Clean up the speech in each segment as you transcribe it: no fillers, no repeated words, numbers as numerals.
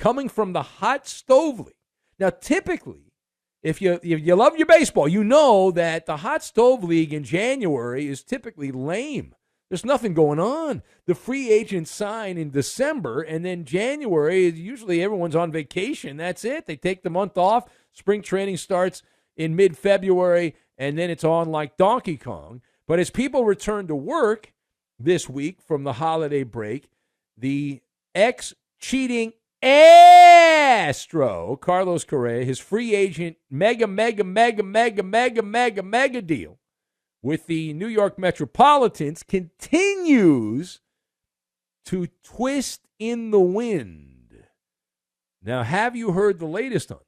coming from the hot stove league. Now, typically, if you love your baseball, you know that the hot stove league in January is typically lame. There's nothing going on. The free agents sign in December, and then January, usually everyone's on vacation. That's it. They take the month off. Spring training starts in mid-February, and then it's on like Donkey Kong. But as people return to work this week from the holiday break, the ex-cheating Astro, Carlos Correa, his free agent mega deal with the New York Metropolitans continues to twist in the wind. Now, have you heard the latest on this?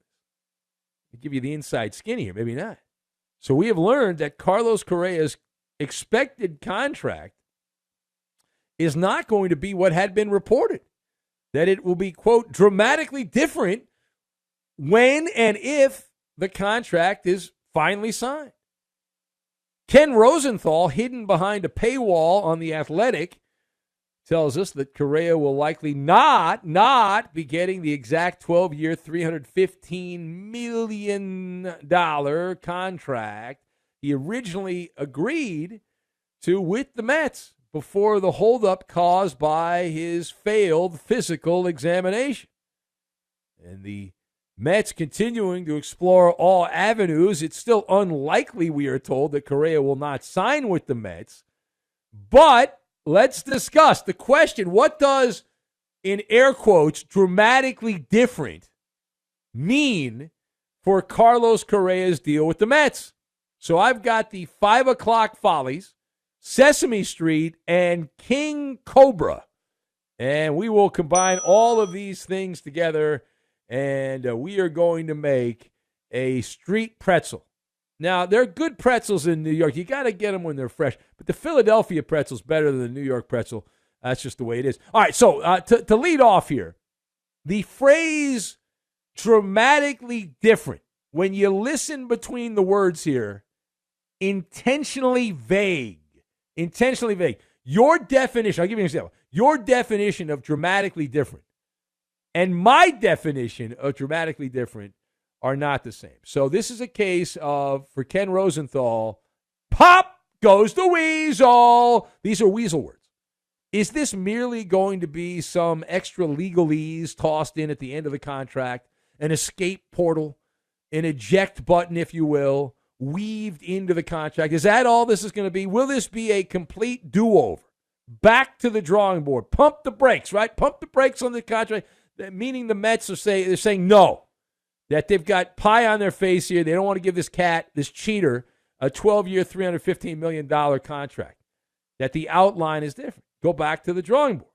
I'll give you the inside skin here, maybe not. So we have learned that Carlos Correa's expected contract is not going to be what had been reported, that it will be, quote, dramatically different when and if the contract is finally signed. Ken Rosenthal, hidden behind a paywall on The Athletic, tells us that Correa will likely not be getting the exact 12-year, $315 million contract he originally agreed to with the Mets before the holdup caused by his failed physical examination. And the Mets continuing to explore all avenues. It's still unlikely, we are told, that Correa will not sign with the Mets. But let's discuss the question, what does, in air quotes, dramatically different mean for Carlos Correa's deal with the Mets? So I've got the 5 o'clock Follies, Sesame Street, and King Cobra. And we will combine all of these things together, and we are going to make a street pretzel. Now, they're good pretzels in New York. You got to get them when they're fresh. But the Philadelphia pretzel's better than the New York pretzel. That's just the way it is. All right, so to lead off here, the phrase dramatically different, when you listen between the words here, intentionally vague. Intentionally vague. Your definition, I'll give you an example. Your definition of dramatically different and my definition of dramatically different are not the same. So this is a case of, for Ken Rosenthal, pop goes the weasel. These are weasel words. Is this merely going to be some extra legalese tossed in at the end of the contract, an escape portal, an eject button, if you will, weaved into the contract? Is that all this is going to be? Will this be a complete do-over? Back to the drawing board. Pump the brakes, right? Pump the brakes on the contract, meaning the Mets are saying no, that they've got pie on their face here. They don't want to give this cat, this cheater, a 12-year, $315 million contract, that the outline is different. Go back to the drawing board.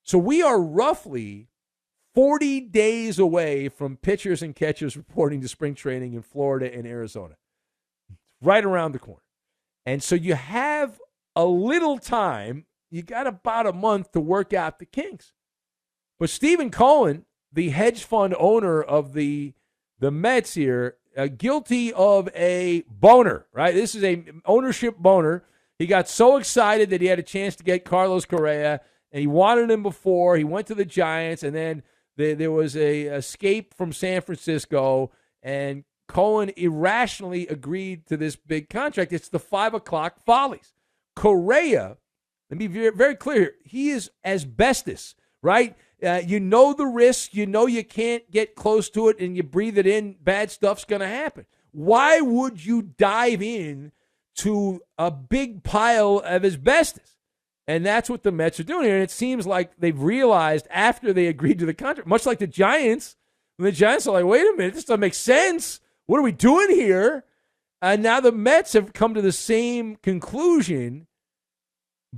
So we are roughly 40 days away from pitchers and catchers reporting to spring training in Florida and Arizona. Right around the corner. And so you have a little time. You got about a month to work out the kinks. But Stephen Cohen, the hedge fund owner of the Mets here, guilty of a boner, right? This is a ownership boner. He got so excited that he had a chance to get Carlos Correa, and he wanted him before. He went to the Giants, and then there was a escape from San Francisco, and Cohen irrationally agreed to this big contract. It's the 5 o'clock Follies. Correa, let me be very, very clear, he is asbestos, right? You know the risk. You know you can't get close to it, and you breathe it in, bad stuff's going to happen. Why would you dive in to a big pile of asbestos? And that's what the Mets are doing here. And it seems like they've realized after they agreed to the contract, much like the Giants, when the Giants are like, wait a minute, this doesn't make sense. What are we doing here? And now the Mets have come to the same conclusion,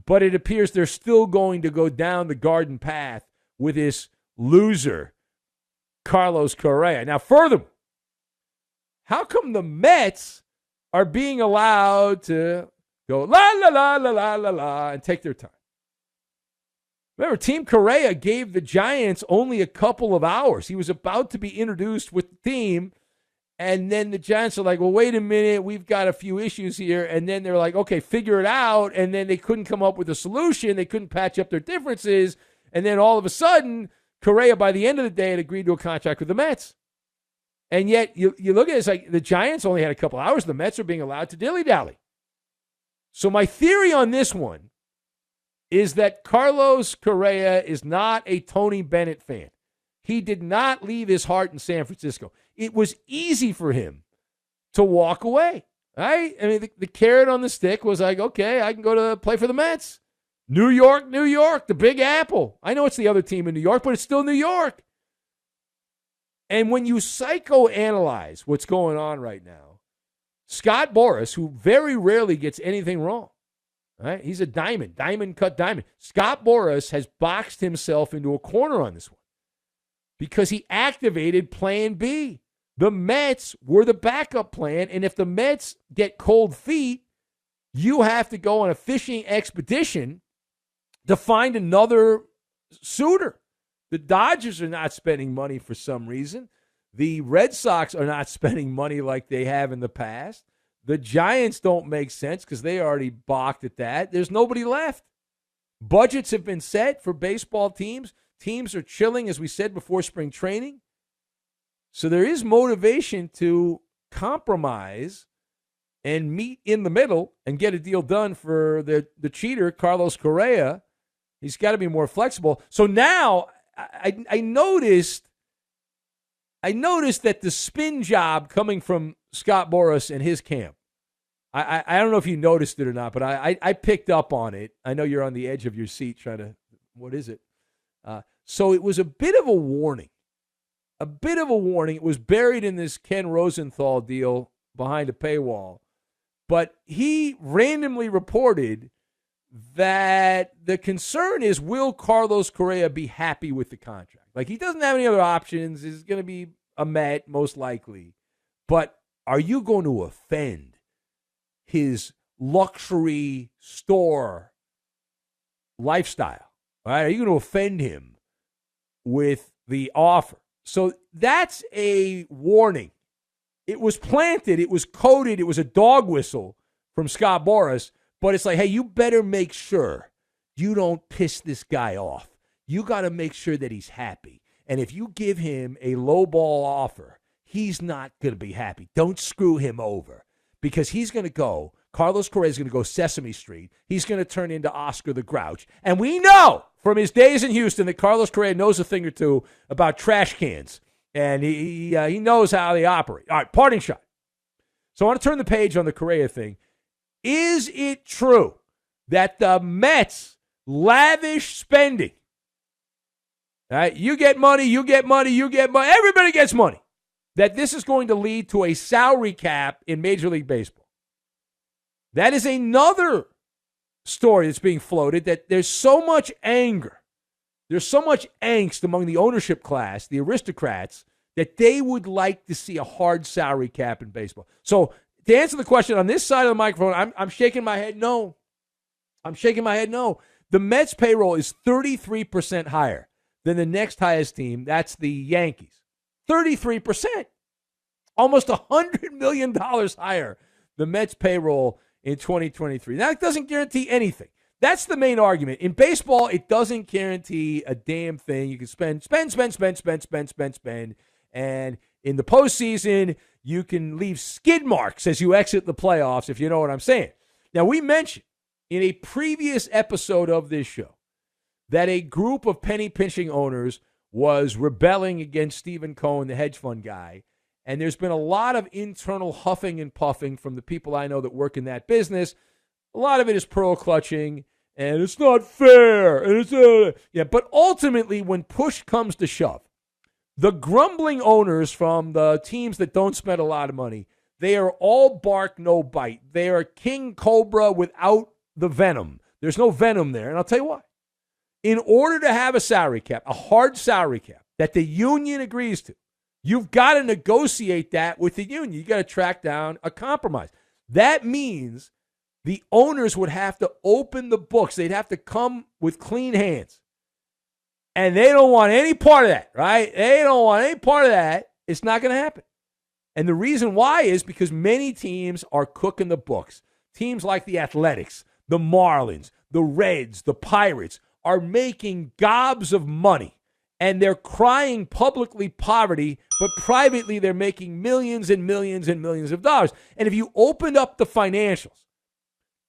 but it appears they're still going to go down the garden path with this loser, Carlos Correa. Now, furthermore, how come the Mets are being allowed to go la, la, la, la, la, la, la, and take their time? Remember, Team Correa gave the Giants only a couple of hours. He was about to be introduced with the team, and then the Giants are like, well, wait a minute, we've got a few issues here. And then they're like, okay, figure it out. And then they couldn't come up with a solution. They couldn't patch up their differences. And then all of a sudden, Correa, by the end of the day, had agreed to a contract with the Mets. And yet, you look at it, it's like the Giants only had a couple hours. The Mets are being allowed to dilly-dally. So my theory on this one is that Carlos Correa is not a Tony Bennett fan. He did not leave his heart in San Francisco. It was easy for him to walk away, right? I mean, the carrot on the stick was like, okay, I can go to play for the Mets. New York, the Big Apple. I know it's the other team in New York, but it's still New York. And when you psychoanalyze what's going on right now, Scott Boras, who very rarely gets anything wrong, right? He's a diamond cut diamond. Scott Boras has boxed himself into a corner on this one because he activated Plan B. The Mets were the backup plan, and if the Mets get cold feet, you have to go on a fishing expedition to find another suitor. The Dodgers are not spending money for some reason. The Red Sox are not spending money like they have in the past. The Giants don't make sense because they already balked at that. There's nobody left. Budgets have been set for baseball teams. Teams are chilling, as we said, before spring training. So there is motivation to compromise and meet in the middle and get a deal done for the cheater, Carlos Correa. He's got to be more flexible. So now I noticed that the spin job coming from Scott Boras and his camp, I don't know if you noticed it or not, but I picked up on it. I know you're on the edge of your seat trying to, what is it? So it was a bit of a warning. It was buried in this Ken Rosenthal deal behind a paywall. But he randomly reported that the concern is, will Carlos Correa be happy with the contract? Like, he doesn't have any other options. He's going to be a Met, most likely. But are you going to offend his luxury store lifestyle? Right? Are you going to offend him with the offer? So that's a warning. It was planted. It was coded. It was a dog whistle from Scott Boras. But it's like, hey, you better make sure you don't piss this guy off. You got to make sure that he's happy. And if you give him a lowball offer, he's not going to be happy. Don't screw him over because he's going to go. Carlos Correa is going to go Sesame Street. He's going to turn into Oscar the Grouch. And we know from his days in Houston that Carlos Correa knows a thing or two about trash cans. And he knows how they operate. All right, parting shot. So I want to turn the page on the Correa thing. Is it true that the Mets lavish spending? All right, you get money. Everybody gets money. That this is going to lead to a salary cap in Major League Baseball. That is another story that's being floated, that there's so much anger. There's so much angst among the ownership class, the aristocrats, that they would like to see a hard salary cap in baseball. So to answer the question on this side of the microphone, I'm shaking my head no. The Mets payroll is 33% higher than the next highest team. That's the Yankees. 33%. Almost $100 million higher, the Mets payroll in 2023. Now, it doesn't guarantee anything. That's the main argument. In baseball, it doesn't guarantee a damn thing. You can spend. And in the postseason, you can leave skid marks as you exit the playoffs, if you know what I'm saying. Now, we mentioned in a previous episode of this show that a group of penny-pinching owners was rebelling against Stephen Cohen, the hedge fund guy. And there's been a lot of internal huffing and puffing from the people I know that work in that business. A lot of it is pearl clutching, and it's not fair. And it's but ultimately, when push comes to shove, the grumbling owners from the teams that don't spend a lot of money, they are all bark, no bite. They are king cobra without the venom. There's no venom there, and I'll tell you why. In order to have a salary cap, a hard salary cap that the union agrees to, you've got to negotiate that with the union. You got to track down a compromise. That means the owners would have to open the books. They'd have to come with clean hands. And they don't want any part of that, right? They don't want any part of that. It's not going to happen. And the reason why is because many teams are cooking the books. Teams like the Athletics, the Marlins, the Reds, the Pirates are making gobs of money. and they're crying publicly poverty, but privately they're making millions and millions and millions of dollars. And if you opened up the financials,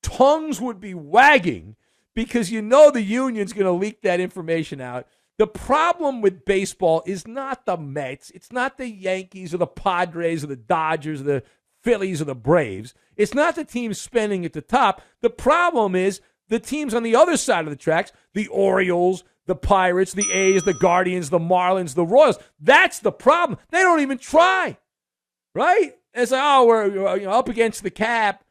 tongues would be wagging because you know the union's going to leak that information out. The problem with baseball is not the Mets. It's not the Yankees or the Padres or the Dodgers or the Phillies or the Braves. It's not the teams spending at the top. The problem is the teams on the other side of the tracks, the Orioles, the Pirates, the A's, the Guardians, the Marlins, the Royals. That's the problem. They don't even try, right? It's like, oh, we're up against the cap.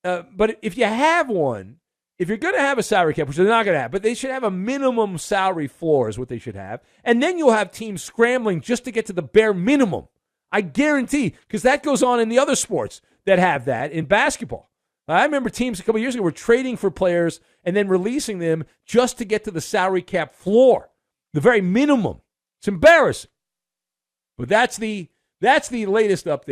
But if you have one, if you're going to have a salary cap, which they're not going to have, but they should have a minimum salary floor is what they should have. And then you'll have teams scrambling just to get to the bare minimum. I guarantee, because that goes on in the other sports that have that in basketball. I remember teams a couple of years ago were trading for players and then releasing them just to get to the salary cap floor, the very minimum. It's embarrassing. But that's the latest update